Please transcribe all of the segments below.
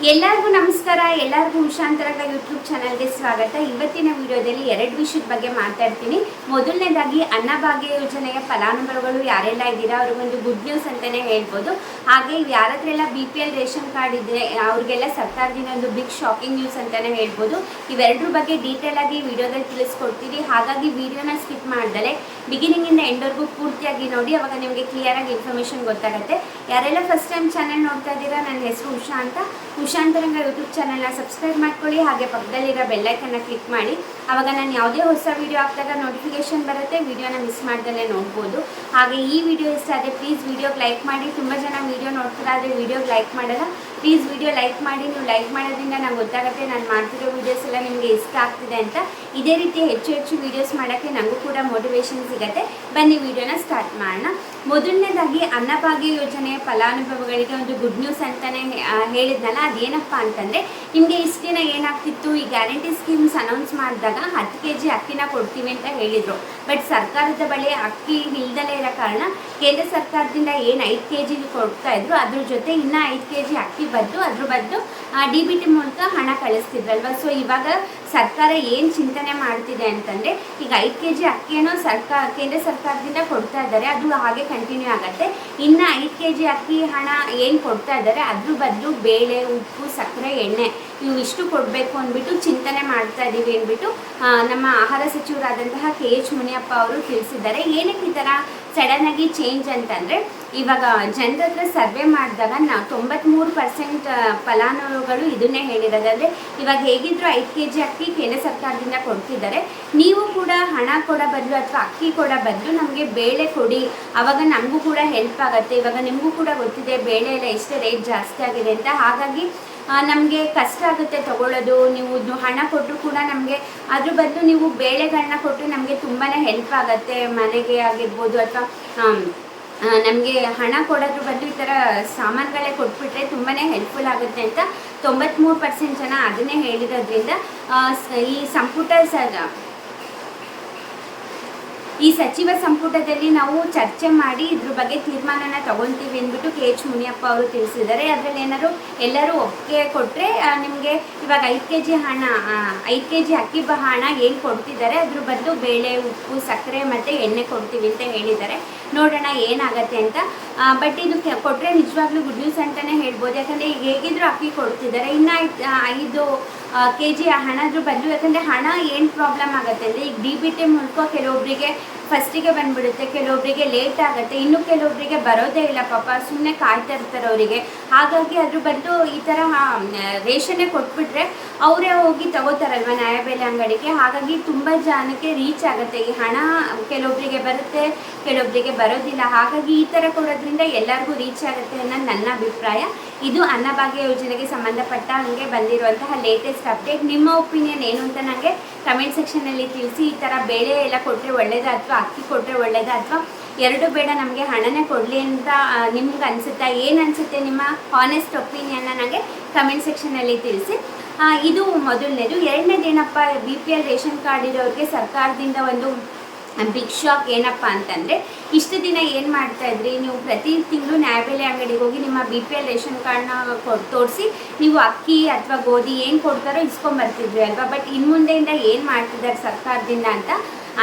ಎಲ್ಲರಿಗೂ ನಮಸ್ಕಾರ. ಎಲ್ಲರಿಗೂ ಉಷಾಂತರಂಗ ಯೂಟ್ಯೂಬ್ ಚಾನಲ್ಗೆ ಸ್ವಾಗತ. ಇವತ್ತಿನ ವಿಡಿಯೋದಲ್ಲಿ ಎರಡು ವಿಷಯದ ಬಗ್ಗೆ ಮಾತಾಡ್ತೀನಿ. ಮೊದಲನೇದಾಗಿ ಅನ್ನಭಾಗ್ಯ ಯೋಜನೆಯ ಫಲಾನುಭವಿಗಳು ಯಾರೆಲ್ಲ ಇದ್ದೀರಾ ಅವ್ರಿಗೊಂದು ಗುಡ್ ನ್ಯೂಸ್ ಅಂತಲೇ ಹೇಳ್ಬೋದು. ಹಾಗೆ ಯಾರದ್ರೆಲ್ಲ BPL ರೇಷನ್ ಕಾರ್ಡ್ ಇದೆ ಅವ್ರಿಗೆಲ್ಲ ಸರ್ಕಾರದಿಂದ ಒಂದು ಬಿಗ್ ಶಾಕಿಂಗ್ ನ್ಯೂಸ್ ಅಂತಲೇ ಹೇಳ್ಬೋದು. ಇವೆರಡರ ಬಗ್ಗೆ ಡೀಟೇಲ್ ಆಗಿ ವಿಡಿಯೋದಲ್ಲಿ ತಿಳಿಸ್ಕೊಡ್ತೀನಿ. ಹಾಗಾಗಿ ವಿಡಿಯೋನ ಸ್ಕಿಪ್ ಮಾಡ್ದಲೆ ಬಿಗಿನಿಂಗಿಂದ ಎಂಡ್ವರೆಗೂ ಪೂರ್ತಿಯಾಗಿ ನೋಡಿ, ಅವಾಗ ನಿಮಗೆ ಕ್ಲಿಯರಾಗಿ ಇನ್ಫಾರ್ಮೇಷನ್ ಗೊತ್ತಾಗುತ್ತೆ. ಯಾರೆಲ್ಲ ಫಸ್ಟ್ ಟೈಮ್ ಚಾನಲ್ ನೋಡ್ತಾ ಇದ್ದೀರಾ, ನನ್ನ ಹೆಸರು ಉಷಾ ಅಂತ. ಉಷಾಂತರಂಗ ಯೂಟ್ಯೂಬ್ ಚಾನಲ್ನ ಸಬ್ಸ್ಕ್ರೈಬ್ ಮಾಡ್ಕೊಳ್ಳಿ. ಹಾಗೆ ಪಕ್ಕದಲ್ಲಿರೋ ಬೆಲ್ಲೈಕನ್ನ ಕ್ಲಿಕ್ ಮಾಡಿ, ಆವಾಗ ನಾನು ಯಾವುದೇ ಹೊಸ ವೀಡಿಯೋ ಹಾಕಿದಾಗ ನೋಟಿಫಿಕೇಶನ್ ಬರುತ್ತೆ. ವಿಡಿಯೋನ ಮಿಸ್ ಮಾಡ್ದಲ್ಲೇ ನೋಡ್ಬೋದು. ಹಾಗೆ ಈ ವಿಡಿಯೋ ಇಷ್ಟ ಆದರೆ ಪ್ಲೀಸ್ ವಿಡಿಯೋಗೆ ಲೈಕ್ ಮಾಡಿ. ತುಂಬ ಜನ ವಿಡಿಯೋ ನೋಡ್ತೀರಾ ಆದರೆ ವಿಡಿಯೋಗೆ ಲೈಕ್ ಮಾಡಲ್ಲ. ಪ್ಲೀಸ್ ವಿಡಿಯೋ ಲೈಕ್ ಮಾಡಿ. ನೀವು ಲೈಕ್ ಮಾಡೋದ್ರಿಂದ ನಂಗೆ ಗೊತ್ತಾಗುತ್ತೆ ನಾನು ಮಾಡ್ತಿರೋ ವೀಡಿಯೋಸ್ ಎಲ್ಲ ನಿಮಗೆ ಇಷ್ಟ ಆಗ್ತಿದೆ ಅಂತ. ಇದೇ ರೀತಿ ಹೆಚ್ಚು ಹೆಚ್ಚು ವೀಡಿಯೋಸ್ ಮಾಡೋಕ್ಕೆ ನನಗೂ ಕೂಡ ಮೋಟಿವೇಶನ್ ಸಿಗುತ್ತೆ. ಬನ್ನಿ ವಿಡಿಯೋನ ಸ್ಟಾರ್ಟ್ ಮಾಡೋಣ. ಮೊದಲನೇದಾಗಿ ಅನ್ನಭಾಗ್ಯ ಯೋಜನೆಯ ಫಲಾನುಭವಿಗಳಿಗೆ ಒಂದು ಗುಡ್ ನ್ಯೂಸ್ ಅಂತಲೇ ಹೇಳಿದ್ನಲ್ಲ, ಅದೇನಪ್ಪ ಅಂತಂದರೆ, ನಿಮಗೆ ಇಷ್ಟು ದಿನ ಏನಾಗ್ತಿತ್ತು, ಈ ಗ್ಯಾರಂಟಿ ಸ್ಕೀಮ್ಸ್ ಅನೌನ್ಸ್ ಮಾಡಿದಾಗ 10 kg ಅಕ್ಕಿನ ಕೊಡ್ತೀವಿ ಅಂತ ಹೇಳಿದರು. ಬಟ್ ಸರ್ಕಾರದ ಬಳಿ ಅಕ್ಕಿ ಇಲ್ದಲೇ ಇರೋ ಕಾರಣ ಕೇಂದ್ರ ಸರ್ಕಾರದಿಂದ ಏನು 5 kg ಕೊಡ್ತಾ ಇದ್ರು, ಅದ್ರ ಜೊತೆ ಇನ್ನೂ 5 kg ಅಕ್ಕಿ ಅದ್ರ ಬದಲು DBT ಮೂಲಕ ಹಣ ಕಳಿಸ್ತಿದ್ರಲ್ವ. ಸೊ ಇವಾಗ ಸರ್ಕಾರ ಏನು ಚಿಂತನೆ ಮಾಡ್ತಿದೆ ಅಂತಂದರೆ, ಈಗ 5 kg ಅಕ್ಕಿಯನ್ನು ಕೇಂದ್ರ ಸರ್ಕಾರದಿಂದ ಕೊಡ್ತಾ ಇದ್ದಾರೆ, ಅದು ಹಾಗೆ ಕಂಟಿನ್ಯೂ ಆಗುತ್ತೆ. ಇನ್ನು 5 kg ಅಕ್ಕಿ ಹಣ ಏನು ಕೊಡ್ತಾ ಇದ್ದಾರೆ ಅದ್ರ ಬದಲು ಬೇಳೆ, ಉಪ್ಪು, ಸಕ್ಕರೆ, ಎಣ್ಣೆ ಇವಿಷ್ಟು ಕೊಡಬೇಕು ಅಂದ್ಬಿಟ್ಟು ಚಿಂತನೆ ಮಾಡ್ತಾ ಇದ್ದೀವಿ ಅಂದ್ಬಿಟ್ಟು ನಮ್ಮ ಆಹಾರ ಸಚಿವರಾದಂತಹ KH ಮುನಿಯಪ್ಪ ಅವರು ತಿಳಿಸಿದ್ದಾರೆ. ಏನಕ್ಕೆ ಈ ಥರ ಸಡನ್ನಾಗಿ ಚೇಂಜ್ ಅಂತಂದರೆ, ಇವಾಗ ಜನರ ಹತ್ರ ಸರ್ವೆ ಮಾಡಿದಾಗ 93% ಫಲಾನುಭವಿಗಳು ಇದನ್ನೇ ಹೇಳಿರೋದು. ಅಂದರೆ ಇವಾಗ ಹೇಗಿದ್ರು 5 kg ಅಕ್ಕಿ ಕೇಂದ್ರ ಸರ್ಕಾರದಿಂದ ಕೊಡ್ತಿದ್ದಾರೆ, ನೀವು ಕೂಡ ಹಣ ಕೊಡೋ ಬದಲು ಅಥವಾ ಅಕ್ಕಿ ಕೊಡೋ ಬದಲು ನಮಗೆ ಬೇಳೆ ಕೊಡಿ, ಆವಾಗ ನಮಗೂ ಕೂಡ ಹೆಲ್ಪ್ ಆಗುತ್ತೆ. ಇವಾಗ ನಿಮಗೂ ಕೂಡ ಗೊತ್ತಿದೆ ಬೇಳೆ ಎಲ್ಲ ಎಷ್ಟೇ ರೇಟ್ ಜಾಸ್ತಿ ಆಗಿದೆ ಅಂತ. ಹಾಗಾಗಿ ನಮಗೆ ಕಷ್ಟ ಆಗುತ್ತೆ ತೊಗೊಳ್ಳೋದು. ನೀವು ಹಣ ಕೊಟ್ಟರು ಕೂಡ ನಮಗೆ ಅದ್ರ ಬದಲು ನೀವು ಬೇಳೆಗಳನ್ನ ಕೊಟ್ಟರೆ ನಮಗೆ ತುಂಬಾ ಹೆಲ್ಪ್ ಆಗುತ್ತೆ. ಮನೆಗೆ ಆಗಿರ್ಬೋದು ಅಥವಾ ನಮಗೆ ಹಣ ಕೊಡೋದ್ರ ಬದಲು ಈ ಥರ ಸಾಮಾನುಗಳೇ ಕೊಟ್ಬಿಟ್ರೆ ತುಂಬಾ ಹೆಲ್ಪ್ಫುಲ್ ಆಗುತ್ತೆ ಅಂತ 93% ಜನ ಅದನ್ನೇ ಹೇಳಿರೋದ್ರಿಂದ ಈ ಸಚಿವ ಸಂಪುಟದಲ್ಲಿ ನಾವು ಚರ್ಚೆ ಮಾಡಿ ಇದ್ರ ಬಗ್ಗೆ ತೀರ್ಮಾನನ ತಗೊತೀವಿ ಅಂದ್ಬಿಟ್ಟು KH ಮುನಿಯಪ್ಪ ಅವರು ತಿಳಿಸಿದ್ದಾರೆ. ಅದರಲ್ಲಿ ಏನಾದ್ರು ಎಲ್ಲರೂ ಒಪ್ಪಿಗೆ ಕೊಟ್ಟರೆ ನಿಮಗೆ ಇವಾಗ 5 kg ಅಕ್ಕಿ ಹಣ ಏನು ಕೊಡ್ತಿದ್ದಾರೆ ಅದ್ರ ಬದಲು ಬೇಳೆ, ಉಪ್ಪು, ಸಕ್ಕರೆ ಮತ್ತು ಎಣ್ಣೆ ಕೊಡ್ತೀವಿ ಅಂತ ಹೇಳಿದ್ದಾರೆ. ನೋಡೋಣ ಏನಾಗುತ್ತೆ ಅಂತ. ಬಟ್ ಇದು ಕೊಟ್ಟರೆ ನಿಜವಾಗ್ಲೂ ಗುಡ್ ನ್ಯೂಸ್ ಅಂತಲೇ ಹೇಳ್ಬೋದು. ಯಾಕಂದರೆ ಈಗ ಹೇಗಿದ್ರು ಅಕ್ಕಿ ಕೊಡ್ತಿದ್ದಾರೆ, ಇನ್ನು 5 kg ಹಣದ್ರ ಬದಲು. ಯಾಕಂದರೆ ಹಣ ಏನು ಪ್ರಾಬ್ಲಮ್ ಆಗುತ್ತೆ ಅಂದರೆ, ಈಗ DBT ಮೂಲಕ ಕೆಲವೊಬ್ಬರಿಗೆ ಫಸ್ಟಿಗೆ ಬಂದುಬಿಡುತ್ತೆ, ಕೆಲವೊಬ್ಬರಿಗೆ ಲೇಟ್ ಆಗುತ್ತೆ, ಇನ್ನು ಕೆಲವೊಬ್ಬರಿಗೆ ಬರೋದೇ ಇಲ್ಲ, ಪಾಪ ಸುಮ್ಮನೆ ಕಾಯ್ತಾ ಇರ್ತಾರೆ ಅವರಿಗೆ. ಹಾಗಾಗಿ ಅದ್ರ ಬದಲು ಈ ಥರ ರೇಷನ್ನೇ ಕೊಟ್ಬಿಟ್ರೆ ಅವರೇ ಹೋಗಿ ತಗೋತಾರಲ್ವ ನ್ಯಾಯಬೆಲೆ ಅಂಗಡಿಗೆ. ಹಾಗಾಗಿ ತುಂಬ ಜನಕ್ಕೆ ರೀಚ್ ಆಗುತ್ತೆ ಈ ಹಣ. ಕೆಲವೊಬ್ಬರಿಗೆ ಬರುತ್ತೆ, ಕೆಲವೊಬ್ಬರಿಗೆ ಬರೋದಿಲ್ಲ. ಹಾಗಾಗಿ ಈ ಥರ ಕೊಡೋದ್ರಿಂದ ಎಲ್ಲರಿಗೂ ರೀಚ್ ಆಗುತ್ತೆ ಅನ್ನೋದು ನನ್ನ ಅಭಿಪ್ರಾಯ. ಇದು ಅನ್ನಭಾಗ್ಯ ಯೋಜನೆಗೆ ಸಂಬಂಧಪಟ್ಟ ಹಾಗೆ ಬಂದಿರುವಂತಹ ಲೇಟೆಸ್ಟ್ ಅಪ್ಡೇಟ್. ನಿಮ್ಮ ಒಪಿನಿಯನ್ ಏನು ಅಂತ ನನಗೆ ಕಮೆಂಟ್ ಸೆಕ್ಷನಲ್ಲಿ ತಿಳಿಸಿ. ಈ ಥರ ಬೇಳೆ ಎಲ್ಲ ಕೊಟ್ಟರೆ ಒಳ್ಳೆಯದಾ ಅಥವಾ ಅಕ್ಕಿ ಕೊಟ್ಟರೆ ಒಳ್ಳೆಯದಾ ಅಥವಾ ಎರಡು ಬೇಡ ನಮಗೆ ಹಣನೇ ಕೊಡಲಿ ಅಂತ ನಿಮ್ಗೆ ಅನಿಸುತ್ತಾ? ಏನು ಅನಿಸುತ್ತೆ ನಿಮ್ಮ ಹಾನೆಸ್ಟ್ ಒಪಿನಿಯನ್ನ ನನಗೆ ಕಮೆಂಟ್ ಸೆಕ್ಷನಲ್ಲಿ ತಿಳಿಸಿ. ಇದು ಮೊದಲನೇದು. ಎರಡನೇದೇನಪ್ಪ, BPL ರೇಷನ್ ಕಾರ್ಡ್ ಇರೋರಿಗೆ ಸರ್ಕಾರದಿಂದ ಒಂದು ಬಿಗ್ ಶಾಕ್. ಏನಪ್ಪ ಅಂತಂದರೆ, ಇಷ್ಟು ದಿನ ಏನು ಮಾಡ್ತಾಯಿದ್ರಿ, ನೀವು ಪ್ರತಿ ತಿಂಗಳು ನ್ಯಾಯಬೆಲೆ ಅಂಗಡಿಗೆ ಹೋಗಿ ನಿಮ್ಮ BPL ರೇಷನ್ ಕಾರ್ಡ್ನ ತೋರಿಸಿ ನೀವು ಅಕ್ಕಿ ಅಥವಾ ಗೋಧಿ ಏನು ಕೊಡ್ತಾರೋ ಇಸ್ಕೊಂಬರ್ತಿದ್ರಿ ಅಲ್ವಾ. ಬಟ್ ಇನ್ನು ಮುಂದೆಯಿಂದ ಏನು ಮಾಡ್ತಿದ್ದಾರೆ ಸರ್ಕಾರದಿಂದ ಅಂತ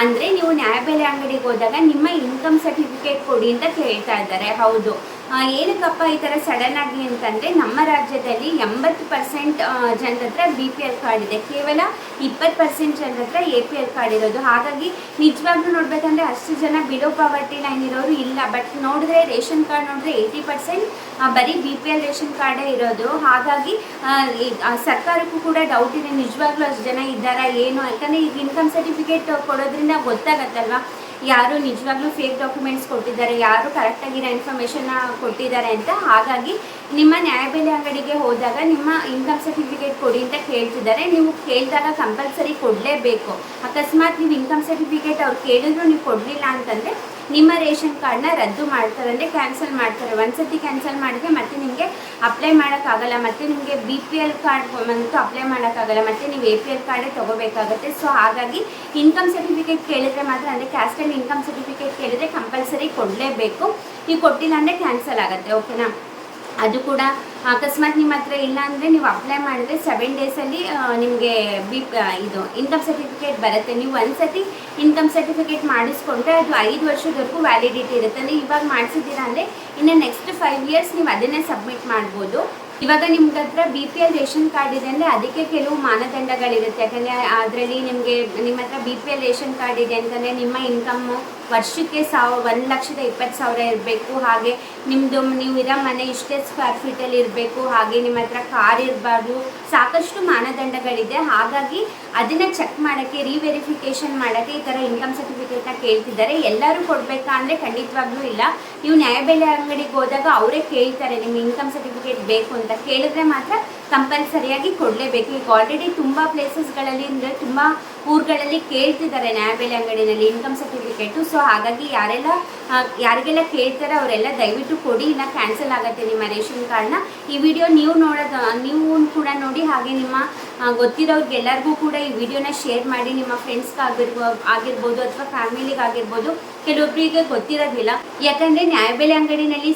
ಅಂದರೆ, ನೀವು ನ್ಯಾಯಬೆಲೆ ಅಂಗಡಿಗೆ ಹೋದಾಗ ನಿಮ್ಮ ಇನ್ಕಮ್ ಸರ್ಟಿಫಿಕೇಟ್ ಕೊಡಿ ಅಂತ ಕೇಳ್ತಾ ಇದ್ದಾರೆ. ಹೌದು, ಏನಕ್ಕಪ್ಪ ಈ ಥರ ಸಡನ್ನಾಗಿ ಅಂತಂದರೆ, ನಮ್ಮ ರಾಜ್ಯದಲ್ಲಿ 80% ಜನರ ಹತ್ರ BPL ಕಾರ್ಡ್ ಇದೆ, ಕೇವಲ 20% ಜನರ ಹತ್ರ APL ಕಾರ್ಡ್ ಇರೋದು. ಹಾಗಾಗಿ ನಿಜವಾಗ್ಲೂ ನೋಡಬೇಕಂದ್ರೆ ಅಷ್ಟು ಜನ ಬಿಲೋ ಪಾವರ್ಟಿ ಲೈನ್ ಇರೋರು ಇಲ್ಲ. ಬಟ್ ನೋಡಿದ್ರೆ ರೇಷನ್ ಕಾರ್ಡ್ ನೋಡಿದ್ರೆ 80% ಬರೀ BPL ರೇಷನ್ ಕಾರ್ಡೇ ಇರೋದು. ಹಾಗಾಗಿ ಸರ್ಕಾರಕ್ಕೂ ಕೂಡ ಡೌಟ್ ಇದೆ, ನಿಜವಾಗ್ಲೂ ಅಷ್ಟು ಜನ ಇದ್ದಾರಾ ಏನು. ಯಾಕಂದರೆ ಈಗ ಇನ್ಕಮ್ ಸರ್ಟಿಫಿಕೇಟ್ ಕೊಡೋದ್ರಿಂದ ಗೊತ್ತಾಗತ್ತಲ್ವ ಯಾರು ನಿಜವಾಗ್ಲೂ ಫೇಕ್ ಡಾಕ್ಯುಮೆಂಟ್ಸ್ ಕೊಟ್ಟಿದ್ದಾರೆ, ಯಾರು ಕರೆಕ್ಟಾಗಿರೋ ಇನ್ಫಾರ್ಮೇಷನ್ನ ಕೊಟ್ಟಿದ್ದಾರೆ ಅಂತ. ಹಾಗಾಗಿ ನಿಮ್ಮ ನ್ಯಾಯಬೆಲೆ ಅಂಗಡಿಗೆ ಹೋದಾಗ ನಿಮ್ಮ ಇನ್ಕಮ್ ಸರ್ಟಿಫಿಕೇಟ್ ಕೊಡಿ ಅಂತ ಕೇಳ್ತಿದ್ದಾರೆ. ನೀವು ಕೇಳಿದಾಗ ಕಂಪಲ್ಸರಿ ಕೊಡಲೇಬೇಕು. ಅಕಸ್ಮಾತ್ ನೀವು ಇನ್ಕಮ್ ಸರ್ಟಿಫಿಕೇಟ್ ಅವ್ರು ಕೇಳಿದ್ರು ನೀವು ಕೊಡಲಿಲ್ಲ ಅಂತಂದರೆ ನಿಮ್ಮ ರೇಷನ್ ಕಾರ್ಡ್ನ ರದ್ದು ಮಾಡ್ತಾರೆ, ಅಂದರೆ ಕ್ಯಾನ್ಸಲ್ ಮಾಡ್ತಾರೆ. ಒಂದ್ಸತಿ ಕ್ಯಾನ್ಸಲ್ ಮಾಡಿದ್ರೆ ಮತ್ತೆ ನಿಮಗೆ ಅಪ್ಲೈ ಮಾಡೋಕ್ಕಾಗಲ್ಲ, ಮತ್ತು ನಿಮಗೆ BPL ಕಾರ್ಡ್ ಬಂತು ಅಪ್ಲೈ ಮಾಡೋಕ್ಕಾಗಲ್ಲ, ಮತ್ತು ನೀವು APL ಕಾರ್ಡೇ ತೊಗೋಬೇಕಾಗುತ್ತೆ. ಸೊ ಹಾಗಾಗಿ ಇನ್ಕಮ್ ಸರ್ಟಿಫಿಕೇಟ್ ಕೇಳಿದರೆ ಮಾತ್ರ, ಅಂದರೆ ಕ್ಯಾಸ್ಟ್ ಆ್ಯಂಡ್ ಇನ್ಕಮ್ ಸರ್ಟಿಫಿಕೇಟ್ ಕೇಳಿದರೆ ಕಂಪಲ್ಸರಿ ಕೊಡಲೇಬೇಕು. ನೀವು ಕೊಟ್ಟಿಲ್ಲ ಅಂದರೆ ಕ್ಯಾನ್ಸಲ್ ಆಗುತ್ತೆ. ಓಕೆನಾ? ಅದು ಕೂಡ ಅಕಸ್ಮಾತ್ ನಿಮ್ಮ ಹತ್ರ ಇಲ್ಲ ಅಂದರೆ ನೀವು ಅಪ್ಲೈ ಮಾಡಿದ್ರೆ 7 ಡೇಸಲ್ಲಿ ನಿಮಗೆ ಇದು ಇನ್ಕಮ್ ಸರ್ಟಿಫಿಕೇಟ್ ಬರುತ್ತೆ. ನೀವು ಒಂದ್ಸತಿ ಇನ್ಕಮ್ ಸರ್ಟಿಫಿಕೇಟ್ ಮಾಡಿಸ್ಕೊಂಡ್ರೆ ಅದು 5 ವರ್ಷದವರೆಗೂ ವ್ಯಾಲಿಡಿಟಿ ಇರುತ್ತೆ. ಅಂದರೆ ಇವಾಗ ಮಾಡಿಸಿದ್ದೀರಾ ಅಂದರೆ ಇನ್ನು ನೆಕ್ಸ್ಟ್ 5 ಇಯರ್ಸ್ ನೀವು ಅದನ್ನೇ ಸಬ್ಮಿಟ್ ಮಾಡ್ಬೋದು. ಇವಾಗ ನಿಮ್ಗೆ ಹತ್ರ BPL ರೇಷನ್ ಕಾರ್ಡ್ ಇದೆ ಅಂದರೆ ಅದಕ್ಕೆ ಕೆಲವು ಮಾನದಂಡಗಳಿರುತ್ತೆ. ಯಾಕಂದರೆ ಅದರಲ್ಲಿ ನಿಮ್ಮ ಹತ್ರ BPL ರೇಷನ್ ಕಾರ್ಡ್ ಇದೆ ಅಂತಂದರೆ ನಿಮ್ಮ ಇನ್ಕಮ್ಮು ವರ್ಷಕ್ಕೆ 1,20,000 ಇರಬೇಕು. ಹಾಗೆ ನೀವು ಇರೋ ಮನೆ ಇಷ್ಟೇ ಸ್ಕ್ವೇರ್ ಫೀಟಲ್ಲಿ ಇರಬೇಕು. ಹಾಗೆ ನಿಮ್ಮ ಹತ್ರ ಕಾರ್ ಇರಬಾರ್ದು. ಸಾಕಷ್ಟು ಮಾನದಂಡಗಳಿದೆ. ಹಾಗಾಗಿ ಅದನ್ನು ಚೆಕ್ ಮಾಡೋಕ್ಕೆ, ರಿವೆರಿಫಿಕೇಷನ್ ಮಾಡೋಕ್ಕೆ ಈ ಥರ ಇನ್ಕಮ್ ಸರ್ಟಿಫಿಕೇಟ್ನ ಕೇಳ್ತಿದ್ದಾರೆ. ಎಲ್ಲರೂ ಕೊಡಬೇಕಾ ಅಂದರೆ ಖಂಡಿತವಾಗ್ಲೂ ಇಲ್ಲ. ನೀವು ನ್ಯಾಯಬೆಲೆ ಅಂಗಡಿಗೆ ಹೋದಾಗ ಅವರೇ ಕೇಳ್ತಾರೆ ನಿಮ್ಗೆ ಇನ್ಕಮ್ ಸರ್ಟಿಫಿಕೇಟ್ ಬೇಕು ಅಂತ. ಕೇಳಿದ್ರೆ ಮಾತ್ರ ಕಂಪಲ್ಸರಿಯಾಗಿ ಕೊಡಲೇಬೇಕು. ಈಗ ಆಲ್ರೆಡಿ ತುಂಬ ಪ್ಲೇಸಸ್ಗಳಲ್ಲಿ ಅಂದರೆ ತುಂಬ ಊರುಗಳಲ್ಲಿ ಕೇಳ್ತಿದ್ದಾರೆ ನ್ಯಾಯಬೆಲೆ ಅಂಗಡಿನಲ್ಲಿ ಇನ್ಕಮ್ ಸರ್ಟಿಫಿಕೇಟು. ಸೊ ಹಾಗಾಗಿ ಯಾರಿಗೆಲ್ಲ ಕೇಳ್ತಾರೆ ಅವರೆಲ್ಲ ದಯವಿಟ್ಟು ಕೊಡಿ, ಇಲ್ಲ ಕ್ಯಾನ್ಸಲ್ ಆಗುತ್ತೆ ನಿಮ್ಮ ರೇಷನ್ ಕಾರ್ಡ್ನ. ಈ ವಿಡಿಯೋ ನೀವು ಕೂಡ ನೋಡಿ, ಹಾಗೆ ನಿಮ್ಮ ಗೊತ್ತಿರೋರಿಗೆಲ್ಲರಿಗೂ ಕೂಡ ಈ ವಿಡಿಯೋನ ಶೇರ್ ಮಾಡಿ. ನಿಮ್ಮ ಫ್ರೆಂಡ್ಸ್ಗಾಗಿರ್ಬೋದು ಅಥವಾ ಫ್ಯಾಮಿಲಿಗಾಗಿರ್ಬೋದು. ಕೆಲವೊಬ್ಬರಿಗೆ ಗೊತ್ತಿರೋದಿಲ್ಲ, ಯಾಕಂದರೆ ನ್ಯಾಯಬೆಲೆ ಅಂಗಡಿನಲ್ಲಿ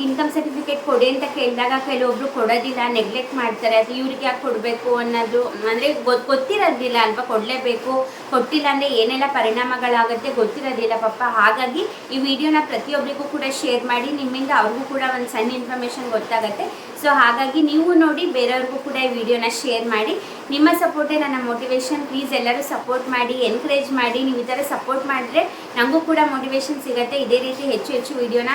ಇನ್ಕಮ್ ಸರ್ಟಿಫಿಕೇಟ್ ಕೊಡಿ ಅಂತ ಕೇಳಿದಾಗ ಕೆಲವೊಬ್ರು ಕೊಡೋದಿಲ್ಲ, ನೆಗ್ಲೆಕ್ಟ್ ಮಾಡ್ತಾರೆ. ಅದು ಇವ್ರಿಗೆ ಯಾಕೆ ಕೊಡಬೇಕು ಅನ್ನೋದು ಅಂದರೆ ಗೊತ್ತಿರೋದಿಲ್ಲ ಅಲ್ವಾ, ಕೊಡಲೇಬೇಕು, ಕೊಟ್ಟಿಲ್ಲ ಅಂದರೆ ಏನೆಲ್ಲ ಪರಿಣಾಮಗಳಾಗುತ್ತೆ ಗೊತ್ತಿರೋದಿಲ್ಲ ಪಾಪ. ಹಾಗಾಗಿ ಈ ವಿಡಿಯೋನ ಪ್ರತಿಯೊಬ್ಬರಿಗೂ ಕೂಡ ಶೇರ್ ಮಾಡಿ, ನಿಮ್ಮಿಂದ ಅವ್ರಿಗೂ ಕೂಡ ಒಂದು ಸಣ್ಣ ಇನ್ಫಾರ್ಮೇಷನ್ ಗೊತ್ತಾಗುತ್ತೆ. ಸೊ ಹಾಗಾಗಿ ನೀವು ನೋಡಿ ಬೇರೆಯವ್ರಿಗೂ ಕೂಡ ಈ ವಿಡಿಯೋನ ಶೇರ್ ಮಾಡಿ. ನಿಮ್ಮ ಸಪೋರ್ಟೇ ನನ್ನ ಮೋಟಿವೇಶನ್. ಪ್ಲೀಸ್ ಎಲ್ಲರೂ ಸಪೋರ್ಟ್ ಮಾಡಿ, ಎನ್ಕರೇಜ್ ಮಾಡಿ. ನೀವು ಈ ಥರ ಸಪೋರ್ಟ್ ಮಾಡಿದ್ರೆ ನನಗೂ ಕೂಡ ಮೋಟಿವೇಶನ್ ಸಿಗುತ್ತೆ. ಇದೇ ರೀತಿ ಹೆಚ್ಚು ವಿಡಿಯೋನ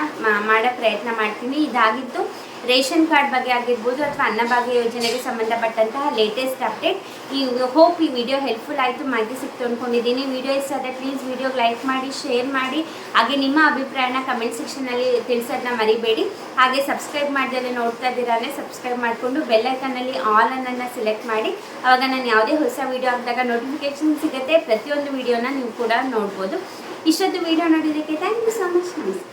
ಮಾಡೋ ಪ್ರಯತ್ನ ಮಾಡ್ತೀನಿ. ಇದಾಗಿತ್ತು ರೇಷನ್ ಕಾರ್ಡ್ ಬಗ್ಗೆ ಆಗಿರ್ಬೋದು ಅಥವಾ ಅನ್ನಭಾಗ್ಯ ಯೋಜನೆಗೆ ಸಂಬಂಧಪಟ್ಟಂತಹ ಲೇಟೆಸ್ಟ್ ಅಪ್ಡೇಟ್. ಹೋಪ್ ಈ ವಿಡಿಯೋ ಹೆಲ್ಪ್ಫುಲ್ ಆಯಿತು, ಮಾಹಿತಿ ಸಿಕ್ತು ಅಂದ್ಕೊಂಡಿದ್ದೀನಿ. ವಿಡಿಯೋ ಇಷ್ಟ ಆದರೆ ಪ್ಲೀಸ್ ವಿಡಿಯೋಗೆ ಲೈಕ್ ಮಾಡಿ, ಶೇರ್ ಮಾಡಿ. ಹಾಗೆ ನಿಮ್ಮ ಅಭಿಪ್ರಾಯನ ಕಮೆಂಟ್ ಸೆಕ್ಷನಲ್ಲಿ ತಿಳಿಸೋದನ್ನ ಮರಿಬೇಡಿ. ಹಾಗೆ ಸಬ್ಸ್ಕ್ರೈಬ್ ಮಾಡಿದ್ರೆ ನೋಡ್ತಾ ಇದ್ದೀರಾದ್ರೆ ಸಬ್ಸ್ಕ್ರೈಬ್ ಮಾಡಿಕೊಂಡು ಬೆಲ್ ಐಕನ್ನಲ್ಲಿ ಆಲ್ ಅನ್ನನ್ನು ಸೆಲೆಕ್ಟ್ ಮಾಡಿ. ಆವಾಗ ನಾನು ಯಾವುದೇ ಹೊಸ ವಿಡಿಯೋ ಹಾಕಿದಾಗ ನೋಟಿಫಿಕೇಷನ್ ಸಿಗುತ್ತೆ. ಪ್ರತಿಯೊಂದು ವಿಡಿಯೋನ ನೀವು ಕೂಡ ನೋಡ್ಬೋದು. ಇಷ್ಟೊತ್ತು ವಿಡಿಯೋ ನೋಡಿದ್ದಕ್ಕೆ ಥ್ಯಾಂಕ್ ಯು ಸೊ ಮಚ್. ನಮಸ್ತೆ.